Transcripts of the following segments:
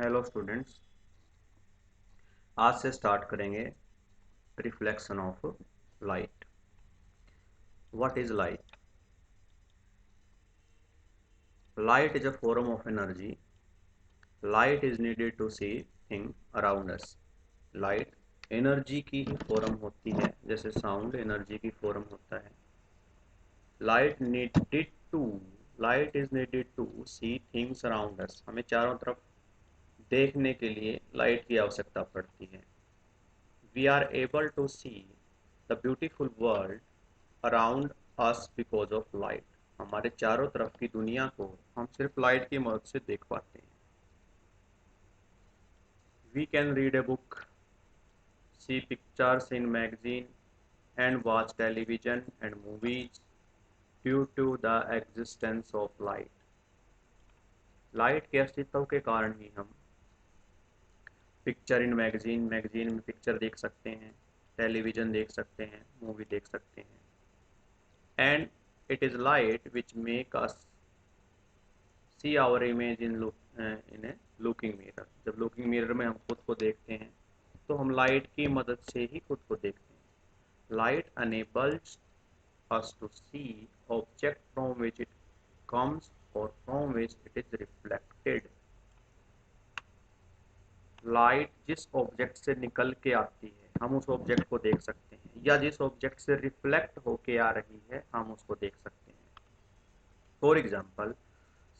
Hello students, आज से start करेंगे reflection of light. What is light? Light is a form of energy. Light is needed to see thing around us. Light energy की ही form होती है, जैसे sound energy की form होता है। Light needed to light is needed to see things around us. हमें चारों तरफ देखने के लिए लाइट की आवश्यकता पड़ती है। We are able to see the beautiful world around us because of light. हमारे चारों तरफ की दुनिया को हम सिर्फ लाइट की मदद से देख पाते हैं। We can read a book, see pictures in magazine and watch television and movies due to the existence of light. Light के अस्तित्व के कारण ही हम पिक्चर इन मैगजीन मैगजीन में पिक्चर देख सकते हैं, टेलीविज़न देख सकते हैं, मूवी देख सकते हैं। And it is light which make us see our image in a looking mirror. जब लुकिंग मिरर में हम खुद को देखते हैं तो हम लाइट की मदद से ही खुद को देखते हैं। Light enables us to see object from which it comes और from which it is reflected. Light जिस ऑब्जेक्ट से निकल के आती है हम उस ऑब्जेक्ट को देख सकते हैं, या जिस ऑब्जेक्ट से रिफ्लेक्ट होके आ रही है हम उसको देख सकते हैं। For example,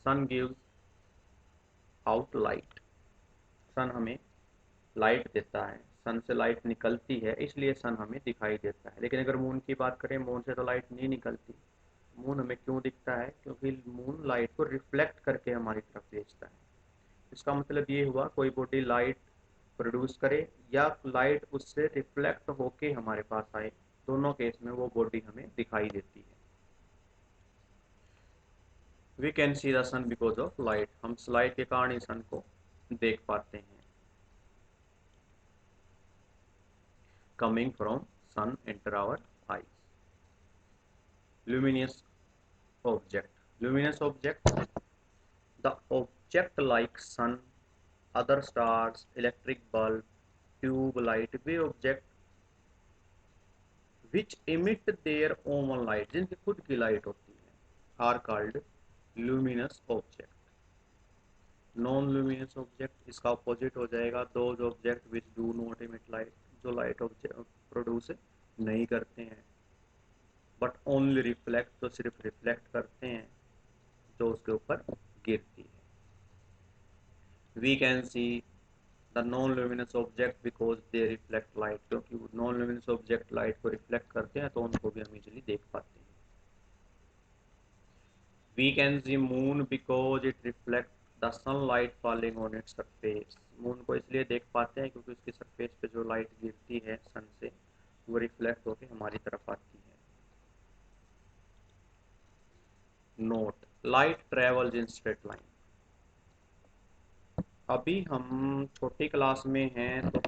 sun gives out light. Sun हमें लाइट देता है, सन से लाइट निकलती है, इसलिए सन हमें दिखाई देता है। लेकिन अगर मून की बात करें, मून से तो लाइट नहीं निकलती। मून हमें क्यों दिखता है? क्योंकि मून लाइट को रिफ्लेक्ट करके हमारी तरफ भेजता है। इसका मतलब ये हुआ, कोई बॉडी लाइट प्रोड्यूस करे या लाइट उससे रिफ्लेक्ट होके हमारे पास आए, दोनों केस में वो बॉडी हमें दिखाई देती है। We can see the sun because of light. हम लाइट के कारण ही सन को देख पाते हैं। coming from sun enter our eyes. Luminous object. Luminous object, the object like sun, other stars, electric bulb, tube light, way object which emit their own light, जिनकी खुद की लाइट होती है, are called luminous object. Non luminous object इसका opposite हो जाएगा, those object which do not emit light, जो light produce नहीं करते हैं, बट ओनली रिफ्लेक्ट, तो सिर्फ रिफ्लेक्ट करते हैं जो उसके ऊपर गिरती है। We can see the non luminous object because they reflect light, क्योंकि नॉन ल्यूमिनस ऑब्जेक्ट लाइट को रिफ्लेक्ट करते हैं तो उनको भी हम इजीली देख पाते हैं। We can see moon because it reflect the sunlight falling on its surface. Moon को इसलिए देख पाते हैं क्योंकि उसकी सरफेस पे जो लाइट गिरती है सन से, वो रिफ्लेक्ट होकर हमारी तरफ आती है। Note, light travels in straight line. अभी हम छोटी क्लास में हैं तो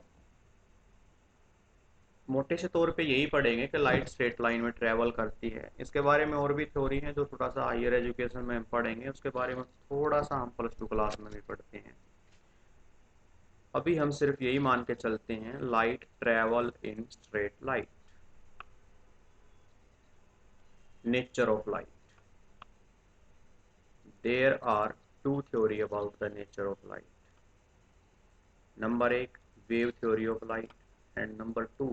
मोटे से तौर पे यही पढ़ेंगे कि लाइट स्ट्रेट लाइन में ट्रेवल करती है। इसके बारे में और भी थ्योरी हैं जो थोड़ा सा हायर एजुकेशन में हम पढ़ेंगे, उसके बारे में थोड़ा सा हम +2 क्लास में भी पढ़ते हैं। अभी हम सिर्फ यही मान के चलते हैं, light travel in straight light. Nature of light, there are two theory about the nature of light. Number 1, wave theory of light, and number 2,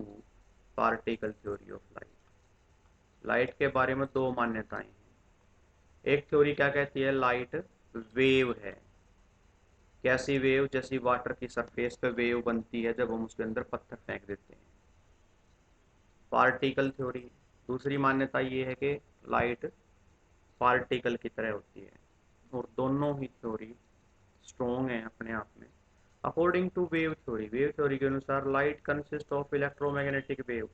particle theory of light. Light के बारे में दो मान्यताएं हैं। एक थ्योरी क्या कहती है? लाइट वेव है। कैसी वेव? जैसी वाटर की सरफेस पे वेव बनती है जब हम उसके अंदर पत्थर फेंक देते हैं। पार्टिकल थ्योरी, दूसरी मान्यता ये है कि लाइट पार्टिकल की तरह होती है। और दोनों ही थ्योरी स्ट्रॉन्ग है अपने आप में। अकॉर्डिंग टू वेव थ्योरी के अनुसार light consist of electromagnetic wave.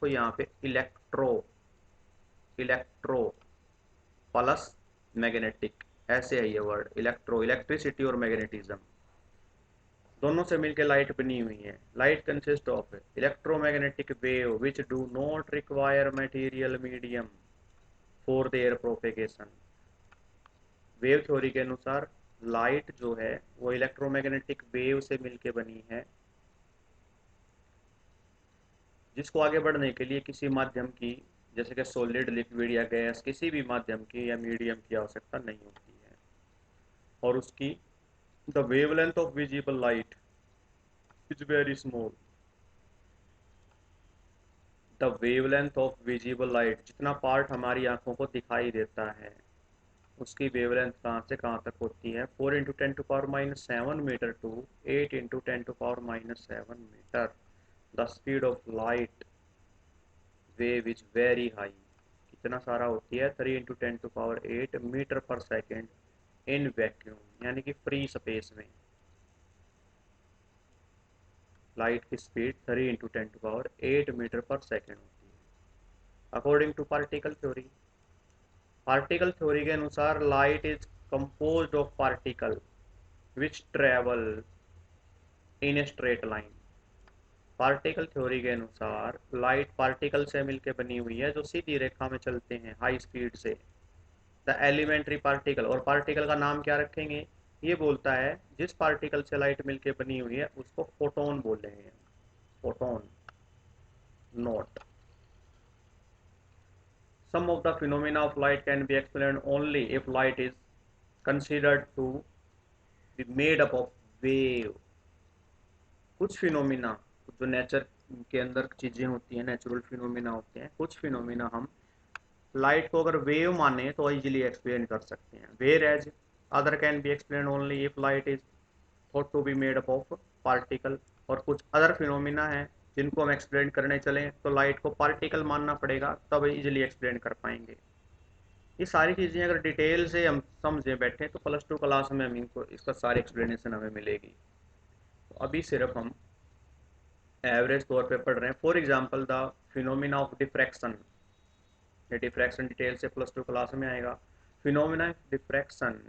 तो यहाँ पे इलेक्ट्रो इलेक्ट्रो प्लस मैग्नेटिक, ऐसे है ये वर्ड। इलेक्ट्रो, इलेक्ट्रिसिटी और मैग्नेटिज्म दोनों से मिलकर लाइट बनी हुई है। Light consist of electromagnetic wave which do not require material medium for their propagation. Wave theory के अनुसार लाइट जो है वो इलेक्ट्रोमैग्नेटिक वेव से मिलके बनी है, जिसको आगे बढ़ने के लिए किसी माध्यम की, जैसे कि सॉलिड, लिक्विड या गैस, किसी भी माध्यम की या मीडियम की आवश्यकता नहीं होती है। और उसकी the wavelength of visible light is very small. The wavelength of visible light, जितना पार्ट हमारी आंखों को दिखाई देता है, उसकी वेवलेंथ कहाँ से कहाँ तक होती है? 4 × 10⁻⁷ मीटर टू 8 × 10⁻⁷मीटर। The speed of light wave is very high. कितना सारा होती है? 3 × 10⁸ metre per second in vacuum, यानी कि फ्री स्पेस में लाइट की स्पीड 3 × 10⁸ मीटर पर सेकेंड होती है। According to particle theory, particle theory के अनुसार light is composed of particle which travel in a straight line. Particle theory के अनुसार लाइट पार्टिकल से मिलकर बनी हुई है जो सीधी रेखा में चलते हैं हाई स्पीड से। द एलिमेंट्री पार्टिकल, और पार्टिकल का नाम क्या रखेंगे? ये बोलता है जिस पार्टिकल से लाइट मिलके बनी हुई है उसको फोटोन बोलेंगे। Photon, note. Some of the phenomena of light can be explained only if light is considered to be made up of wave। कुछ फिनोमिना जो नेचर के अंदर चीजें होती हैं, नेचुरल फिनोमिना होते हैं, कुछ फिनोमिना हम लाइट को अगर वेव माने तो इजीली एक्सप्लेन कर सकते हैं। Where as other can be explain only if light is thought to be made up of particle. और कुछ अदर फिनोमिना है जिनको हम एक्सप्लेन करने चलें तो लाइट को पार्टिकल मानना पड़ेगा, तब इजीली एक्सप्लेन कर पाएंगे। ये सारी चीज़ें अगर डिटेल से हम समझे बैठे तो +2 क्लास में हम इनको, इसका सारी एक्सप्लेनेशन हमें मिलेगी। तो अभी सिर्फ हम एवरेज तौर पे पढ़ रहे हैं। For example the phenomena of diffraction. ये डिफ्रैक्शन डिटेल से +2 क्लास में आएगा। Phenomena of diffraction,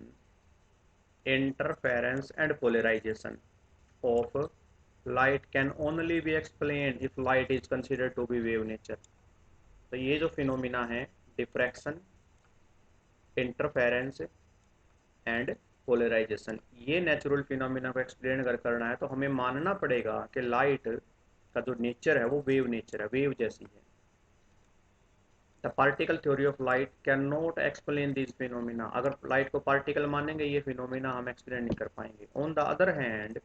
interference and polarisation of light can only be explain if light is considered to be wave nature. तो ये जो फिनोमिना है, डिफ्रैक्शन, इंटरफेरेंस एंड पोलराइजेशन, ये natural phenomena को एक्सप्लेन अगर करना है तो हमें मानना पड़ेगा कि लाइट का जो नेचर है वो वेव नेचर है, वेव जैसी है। The particle theory of light can not explain this phenomena. अगर लाइट को पार्टिकल मानेंगे ये फिनोमिना हम एक्सप्लेन नहीं कर पाएंगे। On the other hand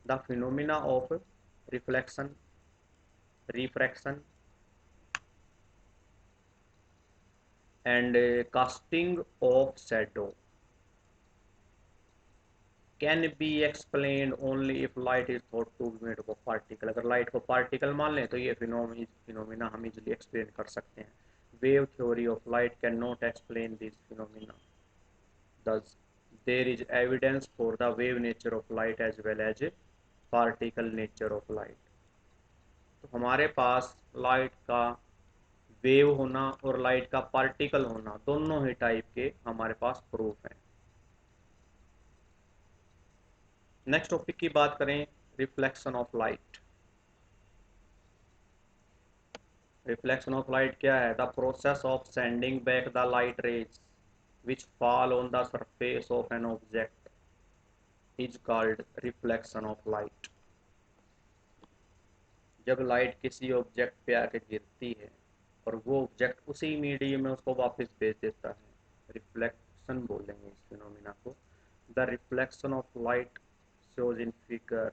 the phenomena of reflection, refraction and casting of shadow can be explain only if light is thought to be made of particle. अगर light को particle मान लें तो ये फिनोमिना हम इजिली एक्सप्लेन कर सकते हैं। Wave theory of light can not explain this phenomena, thus there is evidence for the wave nature of light as well as particle nature of light। तो हमारे पास लाइट का वेव होना और light का particle होना, दोनों ही टाइप के हमारे पास प्रूफ है। नेक्स्ट टॉपिक की बात करें, reflection of light. Reflection of light क्या है? The process of sending back the light rays which fall on the surface of an object is called reflection of light. जब light किसी object पे आके गिरती है और वो ऑब्जेक्ट उसी मीडियम में उसको वापस भेज देता है, रिफ्लेक्शन बोलेंगे इस फिनोमिना को। The reflection of light shows in figure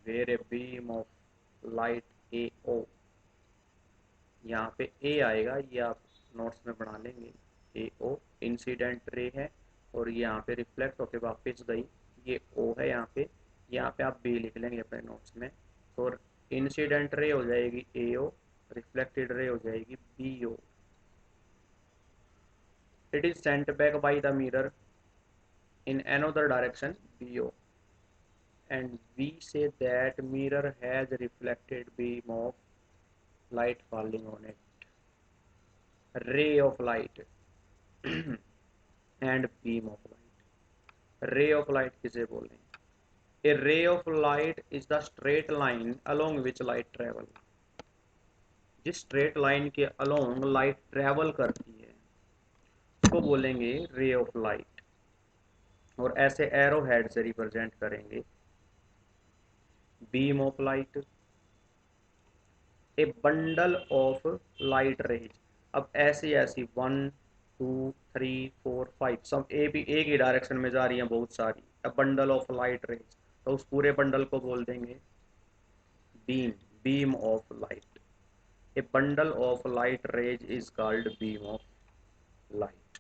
where a beam of light AO, यहाँ पे A आएगा, ये आप नोट्स में बना लेंगे। AO इंसिडेंट रे है और यहाँ पे रिफ्लेक्ट होके वापस गई, ये O है यहाँ पे आप B लिख लेंगे अपने नोट्स में। तो इंसिडेंट रे हो जाएगी AO, रिफ्लेक्टेड रे हो जाएगी BO। It is sent back by the mirror in another direction BO, and we say that mirror has reflected beam of light falling on it। ray of light and beam of light। ray of light किसे बोल रहे हैं? A ray of light is the straight line along which light travel। जिस straight line के along light travel करती है उसको बोलेंगे रे ऑफ लाइट। और ऐसे एरो हेड से रिप्रेजेंट करेंगे। Beam of light, A bundle of light rays. अब ऐसी ऐसी 1 2 3 4 5 सब ए भी एक ही डायरेक्शन में जा रही हैं बहुत सारी। ए बंडल ऑफ लाइट रेज, तो उस पूरे बंडल को बोल देंगे beam, beam of light. A bundle of light rays is called beam of light.